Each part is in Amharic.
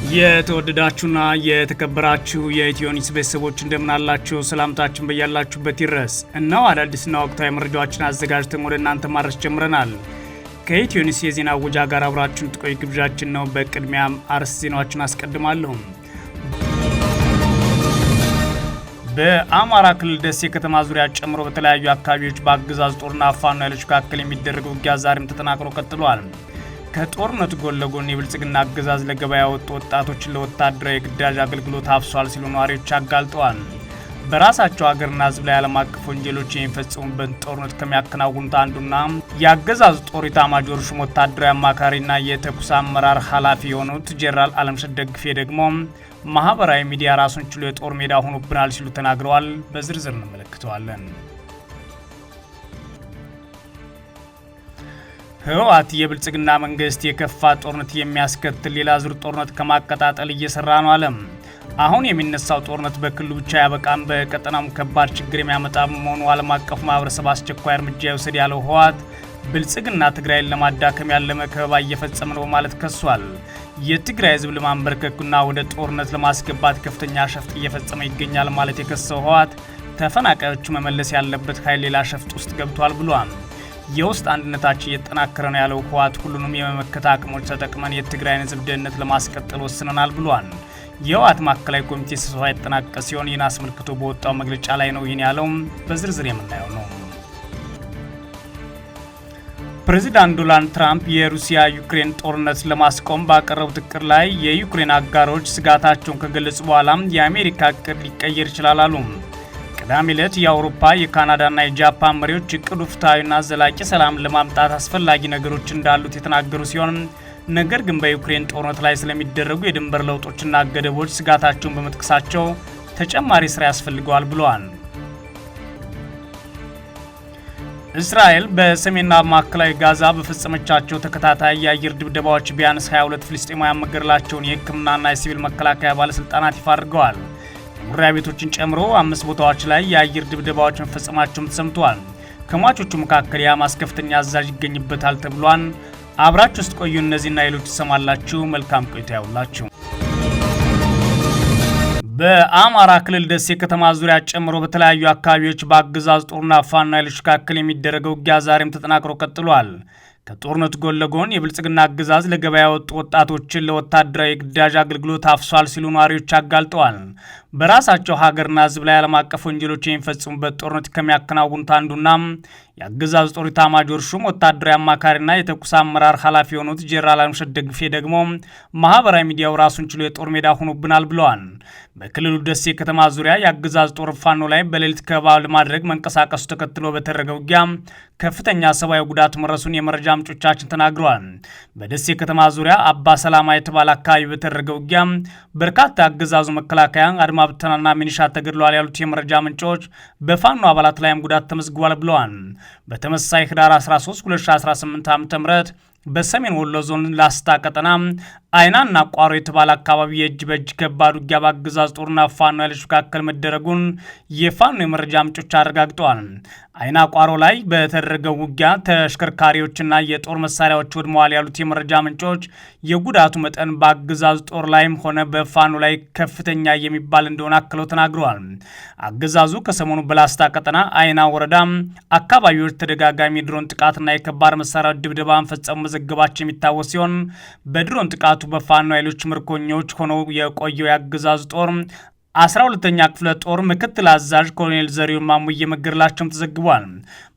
የተወደዳችሁና የተከበራችሁ የኢትዮኒውስ ቤተሰቦች እንደምን አላችሁ? ሰላምታችን በያላችሁበት ይድረስ። እነሆ አዳዲስና ወቅታዊ መረጃዎችን አዘጋጅተን ወደ እናንተ ማድረስ ጀምረናል። ከኢትዮኒውስ የዜና ውጃ ጋር አብራችሁን ጥቆይ ግብዣችን ነው። በቅድሚያም አርዕስተ ዜናዎችን አስቀድማለሁ። በአማራ ክልል ደሴ ከተማ ዙሪያ ጨምሮ በተለያዩ አካባቢዎች በአገዛዙ ጦርና ፋኖ ኃይሎች መካከል የሚደረገው ውጊያ ዛሬም ተጠናክሮ ቀጥሏል። ከጦርነቱ ጎን ለጎን የብልጽግና አገዛዝ ለገበያ ያወጡ ወጣቶችን ለወታደራዊ ግዳጅ አገልግሎት አፍሷል ሲሉ ነዋሪዎች አጋልጠዋል። በራሳቸው ሀገርና ሕዝብ ላይ ዓለም አቀፍ ወንጀሎች የሚፈጽሙበት ጦርነት ከሚያከናውኑት አንዱና የአገዛዙ ጦር ኢታማዦር ሹም ወታደራዊ አማካሪና የተኩስ አመራር ኃላፊ የሆኑት ጄኔራል አለምሸት ደግፌ ደግሞ ማህበራዊ ሚዲያ ራሱን ችሎ የጦር ሜዳ ሆኖብናል ሲሉ ተናግረዋል። በዝርዝር እንመለከተዋለን። ህወሓት የብልጽግና መንግስት የከፋ ጦርነት የሚያስከትል ሌላ ዙር ጦርነት ከማቀጣጠል እየሰራ ነው አለም። አሁን የሚነሳው ጦርነት በክልሉ ብቻ ያበቃም፣ በቀጠናው ከባድ ችግር የሚያመጣ በመሆኑ ዓለም አቀፉ ማህበረሰብ አስቸኳይ እርምጃ ይውሰድ ያለው ህወሓት ብልጽግና ትግራይን ለማዳከም ያለመ ከበባ እየፈጸመ ነው ማለት ከሷል። የትግራይ ህዝብ ለማንበርከክና ወደ ጦርነት ለማስገባት ከፍተኛ ሸፍጥ እየፈጸመ ይገኛል ማለት የከሰው ህወሓት ተፈናቃዮቹ መመለስ ያለበት ኃይል ሌላ ሸፍጥ ውስጥ ገብቷል ብሏል። የውስጥ አንድነታችን እየተጠናከረ ነው ያለው ህወሓት ሁሉንም የመመከት አቅሞች ተጠቅመን የትግራይን ህዝብ ደህንነት ለማስቀጠል ወስነናል ብሏል። የህወሓት ማዕከላዊ ኮሚቴ ስብሰባ የተጠናቀቀ ሲሆን ይህን አስመልክቶ በወጣው መግለጫ ላይ ነው ይህን ያለው። በዝርዝር የምናየው ነው። ፕሬዚዳንት ዶናልድ ትራምፕ የሩሲያ ዩክሬን ጦርነት ለማስቆም ባቀረቡት እቅድ ላይ የዩክሬን አጋሮች ስጋታቸውን ከገለጹ በኋላ የአሜሪካ እቅድ ሊቀየር ይችላል አሉ። ቅዳሜ ዕለት የአውሮፓ የካናዳና የጃፓን መሪዎች እቅዱ ፍትሐዊና ዘላቂ ሰላም ለማምጣት አስፈላጊ ነገሮች እንዳሉት የተናገሩ ሲሆን ነገር ግን በዩክሬን ጦርነት ላይ ስለሚደረጉ የድንበር ለውጦችና ገደቦች ስጋታቸውን በመጥቀሳቸው ተጨማሪ ስራ ያስፈልገዋል ብለዋል። እስራኤል በሰሜንና ማዕከላዊ ጋዛ በፈጸመቻቸው ተከታታይ የአየር ድብደባዎች ቢያንስ 22 ፍልስጤማውያን መገደላቸውን የሕክምናና የሲቪል መከላከያ ባለስልጣናት ይፋ አድርገዋል። መኖሪያ ቤቶችን ጨምሮ 5 ቦታዎች ላይ የአየር ድብደባዎች መፈጸማቸውም ተሰምተዋል። ከሟቾቹ መካከል የሐማስ ከፍተኛ አዛዥ ይገኝበታል ተብሏል። አብራችሁ ውስጥ ቆዩ። እነዚህና ሌሎች ትሰማላችሁ። መልካም ቆይታ ያውላችሁ። በአማራ ክልል ደሴ ከተማ ዙሪያ ጨምሮ በተለያዩ አካባቢዎች በአገዛዙ ጦርና ፋኖ ኃይሎች መካከል የሚደረገው ውጊያ ዛሬም ተጠናክሮ ቀጥሏል። ከጦርነቱ ጎን ለጎን የብልጽግና አገዛዝ ለገበያ ያወጡ ወጣቶችን ለወታደራዊ ግዳጅ አገልግሎት አፍሷል ሲሉ ነዋሪዎች አጋልጠዋል። በራሳቸው ሀገርና ሕዝብ ላይ ዓለም አቀፍ ወንጀሎች የሚፈጽሙበት ጦርነት ከሚያከናውኑት አንዱና የአገዛዙ ጦር ኢታማዦር ሹም ወታደራዊ አማካሪና የተኩስ አመራር ኃላፊ የሆኑት ጄኔራል አለምሸት ደግፌ ደግሞ ማህበራዊ ሚዲያው ራሱን ችሎ የጦር ሜዳ ሆኖብናል ብለዋል። በክልሉ ደሴ ከተማ ዙሪያ የአገዛዙ ጦር ፋኖ ላይ በሌሊት ከበባ ለማድረግ መንቀሳቀሱ ተከትሎ በተደረገ ውጊያ ከፍተኛ ሰብአዊ ጉዳት መድረሱን የመረጃ ምንጮቻችን ተናግረዋል። በደሴ ከተማ ዙሪያ አባ ሰላማ የተባለ አካባቢ በተደረገ ውጊያ በርካታ የአገዛዙ መከላከያ አድማ ብተናና ሚኒሻ ተገድለዋል ያሉት የመረጃ ምንጮች በፋኖ አባላት ላይም ጉዳት ተመዝግቧል ብለዋል። በተመሳሳይ ህዳር 13 2018 ዓ.ም በሰሜን ወሎ ዞን ላስታ ቀጠና አይናና ቋሮ የተባለ አካባቢ የእጅ በእጅ ከባድ ውጊያ በአገዛዙ ጦርና ፋኖ ኃይሎች መካከል መደረጉን የፋኖ የመረጃ ምንጮች አረጋግጠዋል። አይና ቋሮ ላይ በተደረገው ውጊያ ተሽከርካሪዎችና የጦር መሳሪያዎች ወድመዋል ያሉት የመረጃ ምንጮች የጉዳቱ መጠን በአገዛዙ ጦር ላይም ሆነ በፋኖ ላይ ከፍተኛ የሚባል እንደሆነ አክለው ተናግረዋል። አገዛዙ ከሰሞኑ በላስታ ቀጠና አይና ወረዳ አካባቢዎች ተደጋጋሚ ድሮን ጥቃትና የከባድ መሳሪያ ድብደባ መፈጸሙ መዘገባቸው የሚታወስ ሲሆን በድሮን ጥቃቱ በፋኖ ኃይሎች ምርኮኞች ሆነው የቆየው የአገዛዙ ጦር 12ኛ ክፍለ ጦር ምክትል አዛዥ ኮሎኔል ዘሪሁን ማሙዬ መገደላቸውም ተዘግቧል።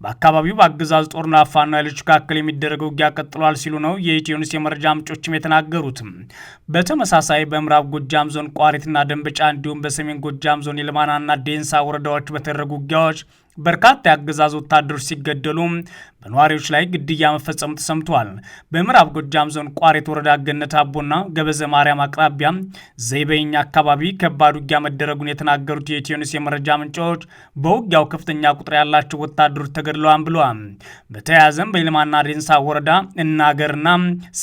በአካባቢው በአገዛዙ ጦርና ፋኖ ኃይሎች መካከል የሚደረገው ውጊያ ቀጥሏል ሲሉ ነው የኢትዮኒውስ የመረጃ ምንጮችም የተናገሩት። በተመሳሳይ በምዕራብ ጎጃም ዞን ቋሪትና ደንበጫ እንዲሁም በሰሜን ጎጃም ዞን የልማናና ዴንሳ ወረዳዎች በተደረጉ ውጊያዎች በርካታ የአገዛዙ ወታደሮች ሲገደሉ በነዋሪዎች ላይ ግድያ መፈጸሙ ተሰምቷል። በምዕራብ ጎጃም ዞን ቋሪት ወረዳ ገነት አቦና ገበዘ ማርያም አቅራቢያ ዘይበኛ አካባቢ ከባድ ውጊያ መደረጉን የተናገሩት የኢትዮኒውስ የመረጃ ምንጮች በውጊያው ከፍተኛ ቁጥር ያላቸው ወታደሮች ተገድለዋል ብለዋል። በተያያዘም በይልማና ዴንሳ ወረዳ እናገርና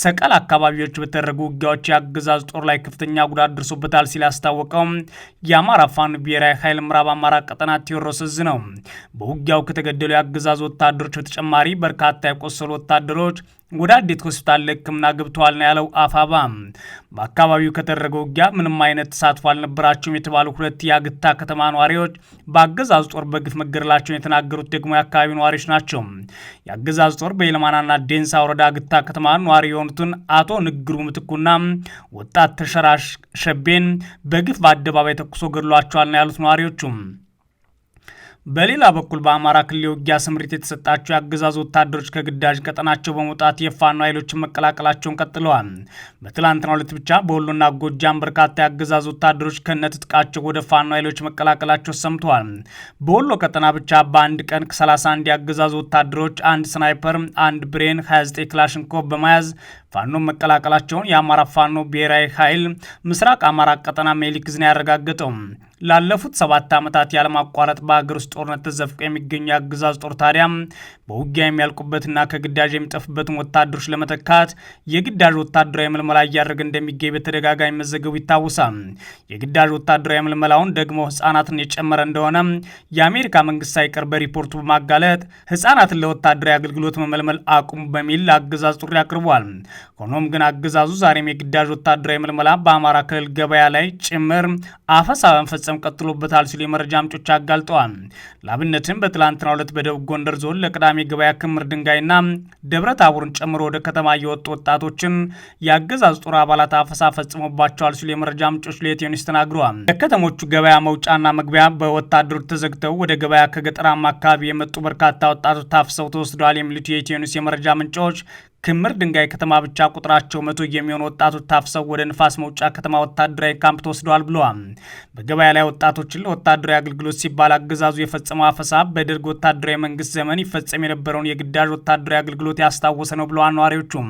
ሰቀል አካባቢዎች በተደረጉ ውጊያዎች የአገዛዙ ጦር ላይ ከፍተኛ ጉዳት ደርሶበታል ሲል ያስታወቀው የአማራ ፋኖ ብሔራዊ ኃይል ምዕራብ አማራ ቀጠና ቴዎድሮስ ዕዝ ነው። በውጊያው ከተገደሉ የአገዛዙ ወታደሮች በተጨማሪ በርካታ የቆሰሉ ወታደሮች ወደ አዴት ሆስፒታል ለሕክምና ገብተዋል ነው ያለው አፋባ። በአካባቢው ከተደረገው ውጊያ ምንም አይነት ተሳትፎ አልነበራቸውም የተባሉ 2 የአግታ ከተማ ነዋሪዎች በአገዛዙ ጦር በግፍ መገደላቸውን የተናገሩት ደግሞ የአካባቢው ነዋሪዎች ናቸው። የአገዛዙ ጦር በይልማናና ዴንሳ ወረዳ አግታ ከተማ ነዋሪ የሆኑትን አቶ ንግሩ ምትኩና ወጣት ተሸራሽ ሸቤን በግፍ በአደባባይ ተኩሶ ገድሏቸዋል ነው ያሉት ነዋሪዎቹ። በሌላ በኩል በአማራ ክልል የውጊያ ስምሪት የተሰጣቸው የአገዛዙ ወታደሮች ከግዳጅ ቀጠናቸው በመውጣት የፋኖ ኃይሎችን መቀላቀላቸውን ቀጥለዋል። በትላንትናው ዕለት ብቻ በወሎና ጎጃም በርካታ የአገዛዙ ወታደሮች ከነትጥቃቸው ወደ ፋኖ ኃይሎች መቀላቀላቸው ሰምተዋል። በወሎ ቀጠና ብቻ በአንድ ቀን 31 የአገዛዙ ወታደሮች አንድ ስናይፐር፣ አንድ ብሬን፣ 29 ክላሽንኮቭ በመያዝ ፋኖ መቀላቀላቸውን የአማራ ፋኖ ብሔራዊ ኃይል ምስራቅ አማራ ቀጠና ሜሊክዝን ያረጋገጠው። ላለፉት 7 ዓመታት ያለማቋረጥ በሀገር ውስጥ ጦርነት ተዘፍቆ የሚገኙ የአገዛዙ ጦር ታዲያ በውጊያ የሚያልቁበትና ከግዳጅ የሚጠፉበትን ወታደሮች ለመተካት የግዳጅ ወታደራዊ ምልመላ እያደረገ እንደሚገኝ በተደጋጋሚ መዘገቡ ይታወሳል። የግዳጅ ወታደራዊ ምልመላውን ደግሞ ህጻናትን የጨመረ እንደሆነ የአሜሪካ መንግስት ሳይቀር በሪፖርቱ በማጋለጥ ህጻናትን ለወታደራዊ አገልግሎት መመልመል አቁሙ በሚል ለአገዛዙ ጥሪ አቅርቧል። ሆኖም ግን አገዛዙ ዛሬም የግዳጅ ወታደራዊ ምልመላ በአማራ ክልል ገበያ ላይ ጭምር አፈሳ በመፈጸም ቀጥሎበታል ሲሉ የመረጃ ምንጮች አጋልጠዋል። ለአብነትም በትላንትናው ዕለት በደቡብ ጎንደር ዞን ለቅዳሜ ገበያ ክምር ድንጋይና ደብረ ታቦርን ጨምሮ ወደ ከተማ እየወጡ ወጣቶችን የአገዛዙ ጦር አባላት አፈሳ ፈጽሞባቸዋል ሲሉ የመረጃ ምንጮች ለኢትዮ ኒውስ ተናግረዋል። የከተሞቹ ገበያ መውጫና መግቢያ በወታደሮች ተዘግተው ወደ ገበያ ከገጠራማ አካባቢ የመጡ በርካታ ወጣቶች ታፍሰው ተወስደዋል የሚሉት የኢትዮ ኒውስ የመረጃ ምንጮች ክምር ድንጋይ ከተማ ብቻ ቁጥራቸው 100 የሚሆኑ ወጣቶች ታፍሰው ወደ ንፋስ መውጫ ከተማ ወታደራዊ ካምፕ ተወስደዋል ብለዋል። በገበያ ላይ ወጣቶችን ለወታደራዊ አገልግሎት ሲባል አገዛዙ የፈጸመው አፈሳ በደርግ ወታደራዊ መንግስት ዘመን ይፈጸም የነበረውን የግዳጅ ወታደራዊ አገልግሎት ያስታወሰ ነው ብለዋል ነዋሪዎቹም።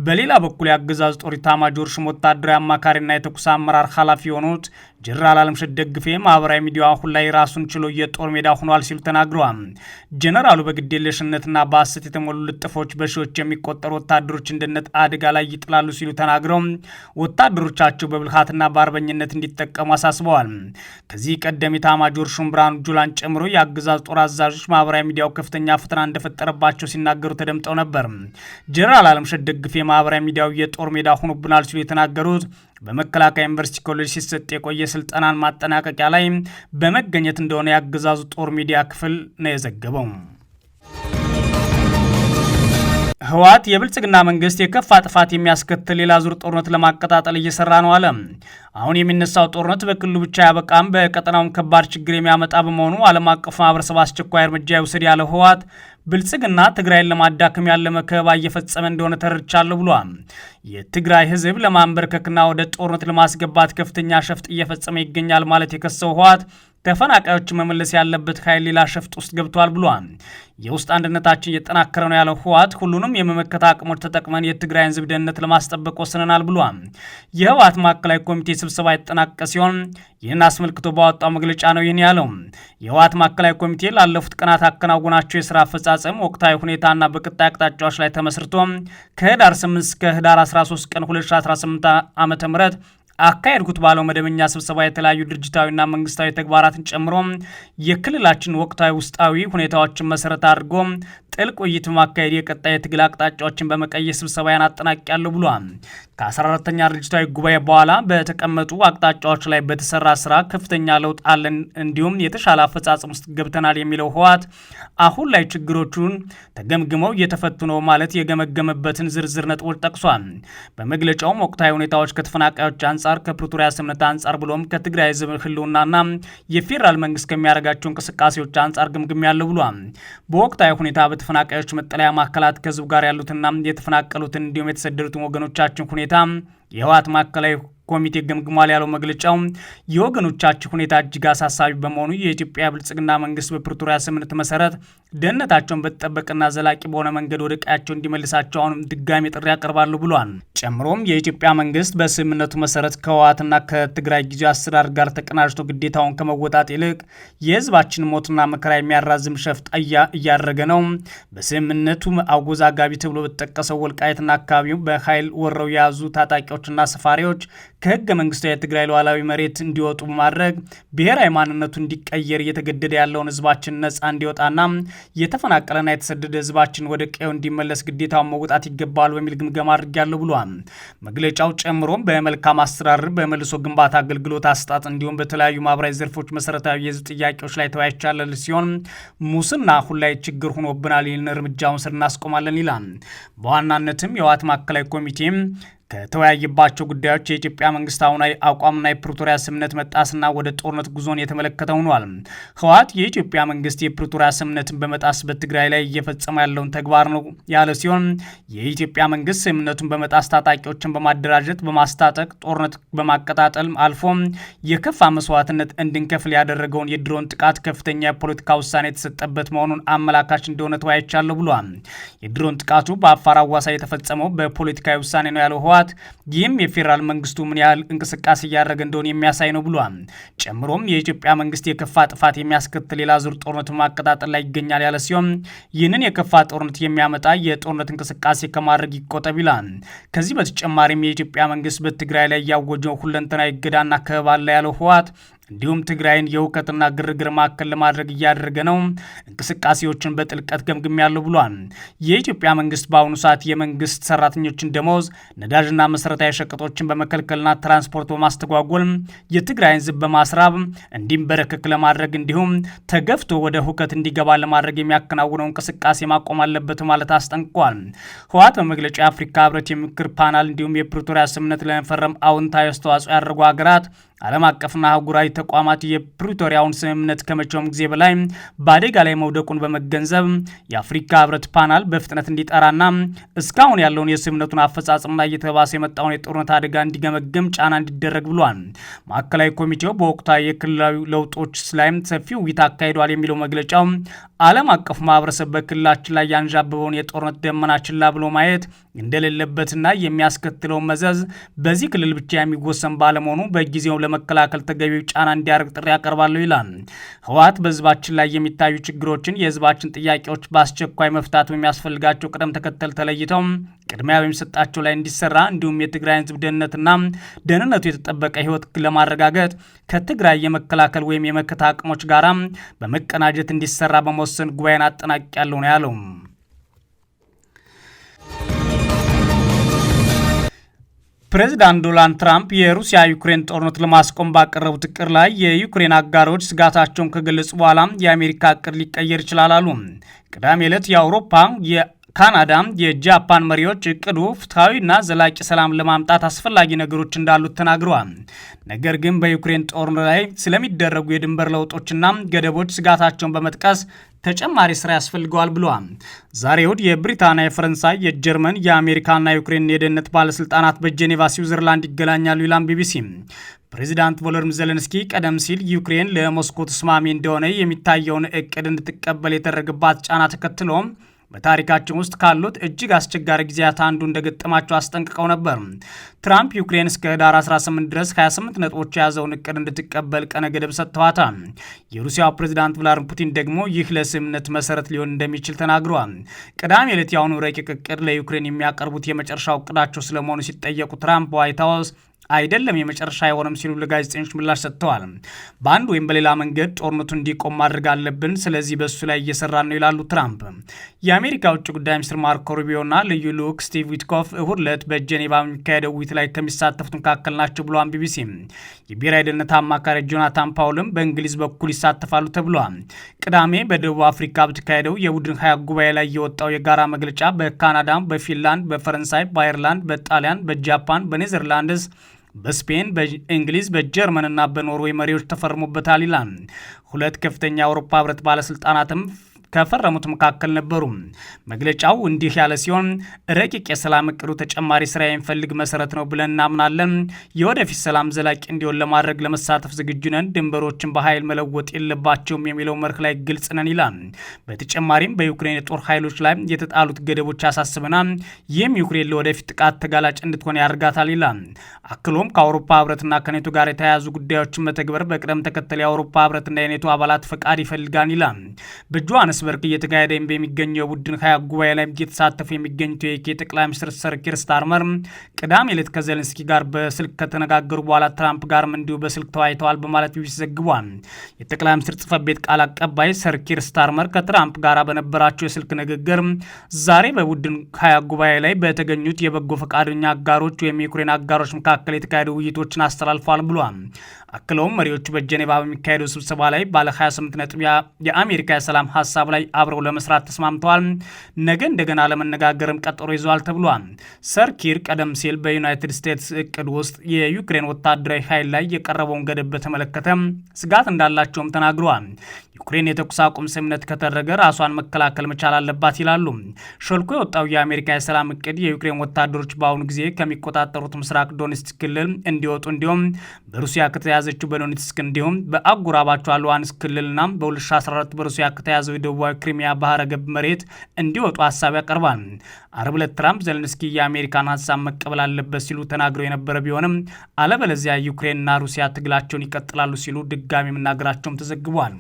በሌላ በኩል የአገዛዙ ጦር ኢታማዦር ሹም ወታደራዊ አማካሪና የተኩስ አመራር ኃላፊ የሆኑት ጀነራል አለምሸት ደግፌ ማህበራዊ ሚዲያ አሁን ላይ ራሱን ችሎ የጦር ሜዳ ሆኗል ሲሉ ተናግረዋል። ጀነራሉ በግዴለሽነትና በሐሰት የተሞሉ ልጥፎች በሺዎች የሚቆጠሩ ወታደሮች እንደነት አደጋ ላይ ይጥላሉ ሲሉ ተናግረው ወታደሮቻቸው በብልሃትና በአርበኝነት እንዲጠቀሙ አሳስበዋል። ከዚህ ቀደም ኢታማዦር ሹም ብርሃኑ ጁላን ጨምሮ የአገዛዝ ጦር አዛዦች ማህበራዊ ሚዲያው ከፍተኛ ፈተና እንደፈጠረባቸው ሲናገሩ ተደምጠው ነበር። ጀነራል አለምሸት ደግፌ ማህበራዊ ሚዲያው የጦር ሜዳ ሆኖብናል ሲሉ የተናገሩት በመከላከያ ዩኒቨርሲቲ ኮሌጅ ሲሰጥ የቆየ ስልጠናን ማጠናቀቂያ ላይ በመገኘት እንደሆነ የአገዛዙ ጦር ሚዲያ ክፍል ነው የዘገበው። ህወሓት የብልጽግና መንግስት የከፋ ጥፋት የሚያስከትል ሌላ ዙር ጦርነት ለማቀጣጠል እየሰራ ነው አለ። አሁን የሚነሳው ጦርነት በክልሉ ብቻ ያበቃም፣ በቀጠናውም ከባድ ችግር የሚያመጣ በመሆኑ ዓለም አቀፉ ማህበረሰብ አስቸኳይ እርምጃ ይውሰድ ያለ ህወሓት ብልጽግና ትግራይን ለማዳከም ያለመ ከበባ እየፈጸመ እንደሆነ ተረድቻለሁ ብሏል። የትግራይ ህዝብ ለማንበርከክና ወደ ጦርነት ለማስገባት ከፍተኛ ሸፍጥ እየፈጸመ ይገኛል ማለት የከሰው ህወሓት ተፈናቃዮች መመለስ ያለበት ኃይል ሌላ ሸፍጥ ውስጥ ገብቷል ብሏል። የውስጥ አንድነታችን እየጠናከረ ነው ያለው ህወሓት ሁሉንም የመመከት አቅሞች ተጠቅመን የትግራይን ህዝብ ደህንነት ለማስጠበቅ ወስነናል ብሏል። የህወሓት ማዕከላዊ ኮሚቴ ስብሰባ የተጠናቀቀ ሲሆን ይህን አስመልክቶ ባወጣው መግለጫ ነው ይህን ያለው። የህወሓት ማዕከላዊ ኮሚቴ ላለፉት ቀናት አከናወናቸው የስራ አፈጻጸም ወቅታዊ ሁኔታና በቀጣይ አቅጣጫዎች ላይ ተመስርቶ ከህዳር 8 እስከ ህዳር 13 ቀን 2018 ዓ.ም አካሄድኩት ባለው መደበኛ ስብሰባ የተለያዩ ድርጅታዊና መንግስታዊ ተግባራትን ጨምሮ የክልላችን ወቅታዊ ውስጣዊ ሁኔታዎችን መሰረት አድርጎ ጥልቅ ውይይት በማካሄድ የቀጣይ የትግል አቅጣጫዎችን በመቀየስ ስብሰባያን አጠናቅቄያለሁ ብሏል። ከ14ኛ ድርጅታዊ ጉባኤ በኋላ በተቀመጡ አቅጣጫዎች ላይ በተሰራ ስራ ከፍተኛ ለውጥ አለን፣ እንዲሁም የተሻለ አፈጻጸም ውስጥ ገብተናል የሚለው ህወሓት አሁን ላይ ችግሮቹን ተገምግመው እየተፈቱ ነው ማለት የገመገመበትን ዝርዝር ነጥቦች ጠቅሷል። በመግለጫውም ወቅታዊ ሁኔታዎች ከተፈናቃዮች አንጻር፣ ከፕሪቶሪያ ስምምነት አንጻር ብሎም ከትግራይ ህዝብ ህልውናና የፌዴራል መንግስት ከሚያደርጋቸው እንቅስቃሴዎች አንጻር ግምግሜያለሁ ብሏል። በወቅታዊ ሁኔታ ተፈናቃዮች መጠለያ ማዕከላት ከህዝቡ ጋር ያሉትና የተፈናቀሉትን እንዲሁም የተሰደዱትን ወገኖቻችን ሁኔታ የህወሓት ማዕከላዊ ኮሚቴ ገምግሟል ያለው መግለጫው የወገኖቻችን ሁኔታ እጅግ አሳሳቢ በመሆኑ የኢትዮጵያ ብልጽግና መንግስት በፕሪቶሪያ ስምምነት መሰረት ደህንነታቸውን በተጠበቀና ዘላቂ በሆነ መንገድ ወደ ቀያቸው እንዲመልሳቸው አሁንም ድጋሚ ጥሪ ያቀርባሉ ብሏል። ጨምሮም የኢትዮጵያ መንግስት በስምምነቱ መሰረት ከህወሓትና ከትግራይ ጊዜያዊ አስተዳደር ጋር ተቀናጅቶ ግዴታውን ከመወጣት ይልቅ የህዝባችን ሞትና መከራ የሚያራዝም ሸፍጥ እያደረገ ነው። በስምምነቱ አወዛጋቢ ተብሎ በተጠቀሰው ወልቃይትና አካባቢው በኃይል ወረው የያዙ ታጣቂዎችና ሰፋሪዎች ከህገ መንግስታዊ የትግራይ ሉዓላዊ መሬት እንዲወጡ በማድረግ ብሔራዊ ማንነቱ እንዲቀየር እየተገደደ ያለውን ህዝባችን ነጻ እንዲወጣና የተፈናቀለና የተሰደደ ህዝባችን ወደ ቀዬው እንዲመለስ ግዴታውን መውጣት ይገባል በሚል ግምገማ አድርጌያለሁ ብሏል። መግለጫው ጨምሮም በመልካም አስተዳደር፣ በመልሶ ግንባታ አገልግሎት አሰጣጥ እንዲሁም በተለያዩ ማህበራዊ ዘርፎች መሰረታዊ የህዝብ ጥያቄዎች ላይ ተወያይቻለሁ ሲሆን ሙስና አሁን ላይ ችግር ሆኖብናል፣ ይህን እርምጃውን ስር እናስቆማለን ይላል። በዋናነትም የህወሓት ማዕከላዊ ኮሚቴ ከተወያየባቸው ጉዳዮች የኢትዮጵያ መንግስት አሁናዊ አቋምና የፕሪቶሪያ ስምምነት መጣስና ወደ ጦርነት ጉዞን የተመለከተ ሆኗል። ህወሓት የኢትዮጵያ መንግስት የፕሪቶሪያ ስምምነትን በመጣስ በትግራይ ላይ እየፈጸመ ያለውን ተግባር ነው ያለ ሲሆን የኢትዮጵያ መንግስት ስምምነቱን በመጣስ ታጣቂዎችን በማደራጀት በማስታጠቅ ጦርነት በማቀጣጠል አልፎም የከፋ መስዋዕትነት እንድንከፍል ያደረገውን የድሮን ጥቃት ከፍተኛ የፖለቲካ ውሳኔ የተሰጠበት መሆኑን አመላካች እንደሆነ ተወያይቻለሁ ብሏል። የድሮን ጥቃቱ በአፋር አዋሳኝ የተፈጸመው በፖለቲካዊ ውሳኔ ነው ያለው ይህም የፌዴራል መንግስቱ ምን ያህል እንቅስቃሴ እያደረገ እንደሆነ የሚያሳይ ነው ብሏል። ጨምሮም የኢትዮጵያ መንግስት የከፋ ጥፋት የሚያስከትል ሌላ ዙር ጦርነት ማቀጣጠል ላይ ይገኛል ያለ ሲሆን ይህንን የከፋ ጦርነት የሚያመጣ የጦርነት እንቅስቃሴ ከማድረግ ይቆጠብ ይላል። ከዚህ በተጨማሪም የኢትዮጵያ መንግስት በትግራይ ላይ ያወጀው ሁለንተናዊ እገዳና ከበባ ላይ ያለው ህወሓት እንዲሁም ትግራይን የእውቀትና ግርግር ማዕከል ለማድረግ እያደረገ ነው እንቅስቃሴዎችን በጥልቀት ገምግሜያለሁ ብሏል። የኢትዮጵያ መንግስት በአሁኑ ሰዓት የመንግስት ሰራተኞችን ደሞዝ፣ ነዳጅና መሰረታዊ ሸቀጦችን በመከልከልና ትራንስፖርት በማስተጓጎል የትግራይን ህዝብ በማስራብ እንዲንበረከክ ለማድረግ እንዲሁም ተገፍቶ ወደ ሁከት እንዲገባ ለማድረግ የሚያከናውነው እንቅስቃሴ ማቆም አለበት ማለት አስጠንቅቋል። ህወሓት በመግለጫ የአፍሪካ ህብረት የምክር ፓናል እንዲሁም የፕሪቶሪያ ስምምነት ለመፈረም አዎንታዊ አስተዋጽኦ ያደረጉ ሀገራት ዓለም አቀፍና አህጉራዊ ተቋማት የፕሪቶሪያውን ስምምነት ከመቼውም ጊዜ በላይ በአደጋ ላይ መውደቁን በመገንዘብ የአፍሪካ ህብረት ፓናል በፍጥነት እንዲጠራና እስካሁን ያለውን የስምምነቱን አፈጻጸምና እየተባሰ የመጣውን የጦርነት አደጋ እንዲገመግም ጫና እንዲደረግ ብሏል። ማዕከላዊ ኮሚቴው በወቅታዊ የክልላዊ ለውጦች ላይም ሰፊ ውይይት አካሂዷል የሚለው መግለጫው ዓለም አቀፉ ማህበረሰብ በክልላችን ላይ ያንዣበበውን የጦርነት ደመና ችላ ብሎ ማየት እንደሌለበትና የሚያስከትለው መዘዝ በዚህ ክልል ብቻ የሚወሰን ባለመሆኑ በጊዜው ለመከላከል ተገቢው ጫና እንዲያደርግ ጥሪ ያቀርባለሁ ይላል። ህወሓት በህዝባችን ላይ የሚታዩ ችግሮችን፣ የህዝባችን ጥያቄዎች በአስቸኳይ መፍታት በሚያስፈልጋቸው ቅደም ተከተል ተለይተው ቅድሚያ በሚሰጣቸው ላይ እንዲሰራ እንዲሁም የትግራይ ህዝብ ደህንነቱ የተጠበቀ ህይወት ለማረጋገጥ ከትግራይ የመከላከል ወይም የመከታ አቅሞች ጋራ በመቀናጀት እንዲሰራ በመወሰን ጉባኤን አጠናቅቄያለሁ ነው ያለው። ፕሬዚዳንት ዶናልድ ትራምፕ የሩሲያ ዩክሬን ጦርነት ለማስቆም ባቀረቡት እቅድ ላይ የዩክሬን አጋሮች ስጋታቸውን ከገለጹ በኋላ የአሜሪካ እቅድ ሊቀየር ይችላል አሉ። ቅዳሜ ዕለት የአውሮፓ ካናዳ፣ የጃፓን መሪዎች እቅዱ ፍትሐዊና ዘላቂ ሰላም ለማምጣት አስፈላጊ ነገሮች እንዳሉት ተናግረዋል። ነገር ግን በዩክሬን ጦርነት ላይ ስለሚደረጉ የድንበር ለውጦችና ገደቦች ስጋታቸውን በመጥቀስ ተጨማሪ ስራ ያስፈልገዋል ብለዋል። ዛሬ እሁድ የብሪታንያ፣ የፈረንሳይ፣ የጀርመን፣ የአሜሪካና የዩክሬን የደህንነት ባለስልጣናት በጄኔቫ ስዊዘርላንድ ይገናኛሉ ይላል ቢቢሲ። ፕሬዚዳንት ቮሎዲሚር ዜሌንስኪ ቀደም ሲል ዩክሬን ለሞስኮ ተስማሚ እንደሆነ የሚታየውን እቅድ እንድትቀበል የተደረገባት ጫና ተከትሎ በታሪካችን ውስጥ ካሉት እጅግ አስቸጋሪ ጊዜያት አንዱ እንደገጠማቸው አስጠንቅቀው ነበር። ትራምፕ ዩክሬን እስከ ህዳር 18 ድረስ 28 ነጥቦች የያዘውን እቅድ እንድትቀበል ቀነ ገደብ ሰጥተዋታል። የሩሲያው ፕሬዚዳንት ቭላድሚር ፑቲን ደግሞ ይህ ለስምምነት መሰረት ሊሆን እንደሚችል ተናግረዋል። ቅዳሜ ዕለት የአሁኑ ረቂቅ እቅድ ለዩክሬን የሚያቀርቡት የመጨረሻው እቅዳቸው ስለመሆኑ ሲጠየቁ ትራምፕ ዋይት ሀውስ አይደለም የመጨረሻ አይሆንም ሲሉ ለጋዜጠኞች ምላሽ ሰጥተዋል። በአንድ ወይም በሌላ መንገድ ጦርነቱ እንዲቆም ማድረግ አለብን፣ ስለዚህ በሱ ላይ እየሰራን ነው ይላሉ ትራምፕ። የአሜሪካ ውጭ ጉዳይ ሚኒስትር ማርኮ ሩቢዮና ልዩ ልዑክ ስቲቭ ዊትኮፍ እሁድ ዕለት በጄኔቫ የሚካሄደው ውይይት ላይ ከሚሳተፉት መካከል ናቸው ብለዋል ቢቢሲ። የብሔራዊ ደህንነት አማካሪ ጆናታን ፓውልም በእንግሊዝ በኩል ይሳተፋሉ ተብሏል። ቅዳሜ በደቡብ አፍሪካ በተካሄደው የቡድን 20 ጉባኤ ላይ የወጣው የጋራ መግለጫ በካናዳ፣ በፊንላንድ፣ በፈረንሳይ፣ በአየርላንድ፣ በጣሊያን፣ በጃፓን፣ በኔዘርላንድስ፣ በስፔን፣ በእንግሊዝ፣ በጀርመንና በኖርዌይ መሪዎች ተፈርሞበታል ይላል። ሁለት ከፍተኛ የአውሮፓ ህብረት ባለስልጣናትም ከፈረሙት መካከል ነበሩ። መግለጫው እንዲህ ያለ ሲሆን ረቂቅ የሰላም እቅዱ ተጨማሪ ስራ የሚፈልግ መሰረት ነው ብለን እናምናለን። የወደፊት ሰላም ዘላቂ እንዲሆን ለማድረግ ለመሳተፍ ዝግጁ ነን። ድንበሮችን በኃይል መለወጥ የለባቸውም የሚለው መርህ ላይ ግልጽ ነን ይላል። በተጨማሪም በዩክሬን የጦር ኃይሎች ላይ የተጣሉት ገደቦች ያሳስበናል። ይህም ዩክሬን ለወደፊት ጥቃት ተጋላጭ እንድትሆን ያደርጋታል ይላል። አክሎም ከአውሮፓ ህብረትና ከኔቶ ጋር የተያያዙ ጉዳዮችን መተግበር በቅደም ተከተል የአውሮፓ ህብረትና የኔቶ አባላት ፈቃድ ይፈልጋል ይላል። በጆሃንስ በጆሃንስበርግ እየተካሄደ በሚገኘው የቡድን 20 ጉባኤ ላይ እየተሳተፉ የሚገኙት የዩኬ ጠቅላይ ሚኒስትር ሰር ኪር ስታርመር ቅዳሜ ዕለት ከዜሌንስኪ ጋር በስልክ ከተነጋገሩ በኋላ ትራምፕ ጋርም እንዲሁ በስልክ ተወያይተዋል በማለት ቢቢሲ ዘግቧል። የጠቅላይ ሚኒስትር ጽሕፈት ቤት ቃል አቀባይ ሰር ኪር ስታርመር ከትራምፕ ጋር በነበራቸው የስልክ ንግግር ዛሬ በቡድን 20 ጉባኤ ላይ በተገኙት የበጎ ፈቃደኛ አጋሮች ወይም የዩክሬን አጋሮች መካከል የተካሄዱ ውይይቶችን አስተላልፏል ብሏል። አክለውም መሪዎቹ በጄኔቫ በሚካሄደው ስብሰባ ላይ ባለ 28 ነጥብ የአሜሪካ የሰላም ሀሳብ ላይ አብረው ለመስራት ተስማምተዋል። ነገ እንደገና ለመነጋገርም ቀጠሮ ይዘዋል ተብሏል። ሰር ኪር ቀደም ሲል በዩናይትድ ስቴትስ እቅድ ውስጥ የዩክሬን ወታደራዊ ኃይል ላይ የቀረበውን ገደብ በተመለከተ ስጋት እንዳላቸውም ተናግረዋል። ዩክሬን የተኩስ አቁም ስምምነት ከተደረገ ራሷን መከላከል መቻል አለባት ይላሉ። ሾልኮ የወጣው የአሜሪካ የሰላም እቅድ የዩክሬን ወታደሮች በአሁኑ ጊዜ ከሚቆጣጠሩት ምስራቅ ዶኔትስክ ክልል እንዲወጡ እንዲሁም በሩሲያ ከተያዘችው በዶኔትስክ እንዲሁም በአጎራባቿ ሉሃንስክ ክልልና በ2014 በሩሲያ ከተያዘው የደቡባዊ ክሪሚያ ባህረ ገብ መሬት እንዲወጡ ሀሳብ ያቀርባል። አርብ ዕለት ትራምፕ ዜሌንስኪ የአሜሪካን ሀሳብ መቀበል አለበት ሲሉ ተናግረው የነበረ ቢሆንም አለበለዚያ ዩክሬንና ሩሲያ ትግላቸውን ይቀጥላሉ ሲሉ ድጋሚ መናገራቸውም ተዘግቧል።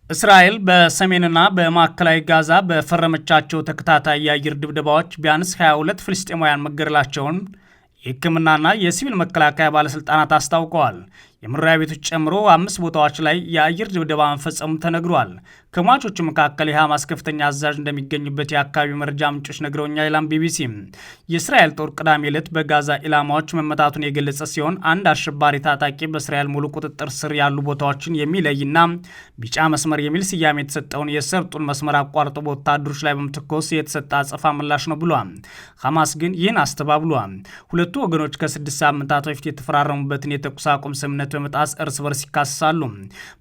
እስራኤል በሰሜንና በማዕከላዊ ጋዛ በፈረመቻቸው ተከታታይ የአየር ድብደባዎች ቢያንስ 22 ፍልስጤማውያን መገደላቸውን የሕክምናና የሲቪል መከላከያ ባለሥልጣናት አስታውቀዋል። የመኖሪያ ቤቶች ጨምሮ 5 ቦታዎች ላይ የአየር ድብደባ መፈጸሙ ተነግሯል። ከሟቾቹ መካከል የሐማስ ከፍተኛ አዛዥ እንደሚገኙበት የአካባቢው መረጃ ምንጮች ነግረውኛል ይላል ቢቢሲ። የእስራኤል ጦር ቅዳሜ ዕለት በጋዛ ኢላማዎች መመታቱን የገለጸ ሲሆን አንድ አሸባሪ ታጣቂ በእስራኤል ሙሉ ቁጥጥር ስር ያሉ ቦታዎችን የሚለይና ቢጫ መስመር የሚል ስያሜ የተሰጠውን የሰርጡን መስመር አቋርጦ በወታደሮች ላይ በመተኮስ የተሰጠ አጸፋ ምላሽ ነው ብሏል። ሐማስ ግን ይህን አስተባብሏል። ሁለቱ ወገኖች ከ6 ሳምንታት በፊት የተፈራረሙበትን የተኩስ አቁም ስምምነት በመጣስ እርስ በርስ ይካሰሳሉ።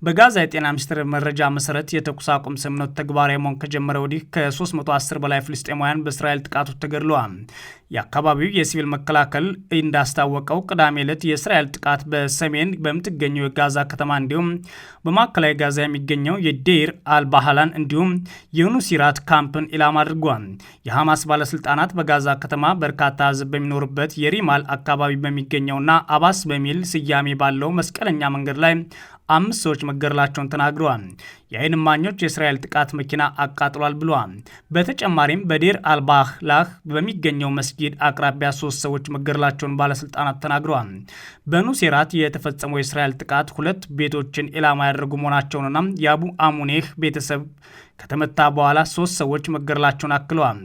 በጋዛ የጤና ሚኒስቴር መረጃ መሰረት የተኩስ አቁም ስምምነቱ ተግባራዊ መሆን ከጀመረ ወዲህ ከ310 በላይ ፍልስጤማውያን በእስራኤል ጥቃቶች ተገድለዋል። የአካባቢው የሲቪል መከላከል እንዳስታወቀው ቅዳሜ ዕለት የእስራኤል ጥቃት በሰሜን በምትገኘው የጋዛ ከተማ እንዲሁም በማዕከላዊ ጋዛ የሚገኘው የዴር አልባህላን እንዲሁም የኑሲራት ካምፕን ኢላማ አድርጓል። የሐማስ ባለስልጣናት በጋዛ ከተማ በርካታ ሕዝብ በሚኖርበት የሪማል አካባቢ በሚገኘውና አባስ በሚል ስያሜ ባለው መስቀለኛ መንገድ ላይ 5 ሰዎች መገደላቸውን ተናግረዋል። የዓይን እማኞች የእስራኤል ጥቃት መኪና አቃጥሏል ብለዋል። በተጨማሪም በዴር አልባህላህ በሚገኘው መስጊድ አቅራቢያ 3 ሰዎች መገደላቸውን ባለስልጣናት ተናግረዋል። በኑሴራት የተፈጸመው የእስራኤል ጥቃት 2 ቤቶችን ኢላማ ያደረጉ መሆናቸውንና የአቡ አሙኔህ ቤተሰብ ከተመታ በኋላ 3 ሰዎች መገደላቸውን አክለዋል።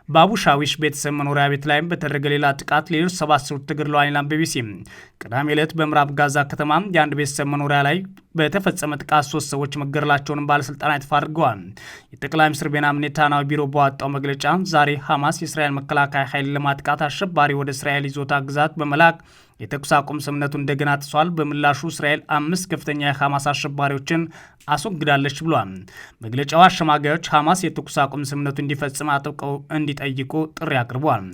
በአቡ ሻዊሽ ቤተሰብ መኖሪያ ቤት ላይም በተደረገ ሌላ ጥቃት ሌሎች 7 ሰዎች ተገድለዋል ይላል ቢቢሲ። ቅዳሜ ዕለት በምዕራብ ጋዛ ከተማ የአንድ ቤተሰብ መኖሪያ ላይ በተፈጸመ ጥቃት 3 ሰዎች መገደላቸውን ባለስልጣናት ይፋ አድርገዋል። የጠቅላይ ሚኒስትር ቤንያሚን ኔታንያሁ ቢሮ በዋጣው መግለጫ ዛሬ ሐማስ የእስራኤል መከላከያ ኃይል ለማጥቃት አሸባሪ ወደ እስራኤል ይዞታ ግዛት በመላክ የተኩስ አቁም ስምምነቱ እንደገና ጥሷል። በምላሹ እስራኤል 5 ከፍተኛ የሐማስ አሸባሪዎችን አስወግዳለች ብሏል። መግለጫው አሸማጋዮች ሐማስ የተኩስ አቁም ስምምነቱ እንዲፈጽም አጥብቀው እንዲጠይቁ ጥሪ አቅርቧል።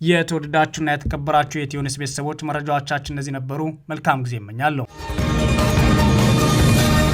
የተወደዳችሁና የተከበራችሁ የኢትዮ ኒውስ ቤተሰቦች መረጃዎቻችን እነዚህ ነበሩ። መልካም ጊዜ እመኛለሁ።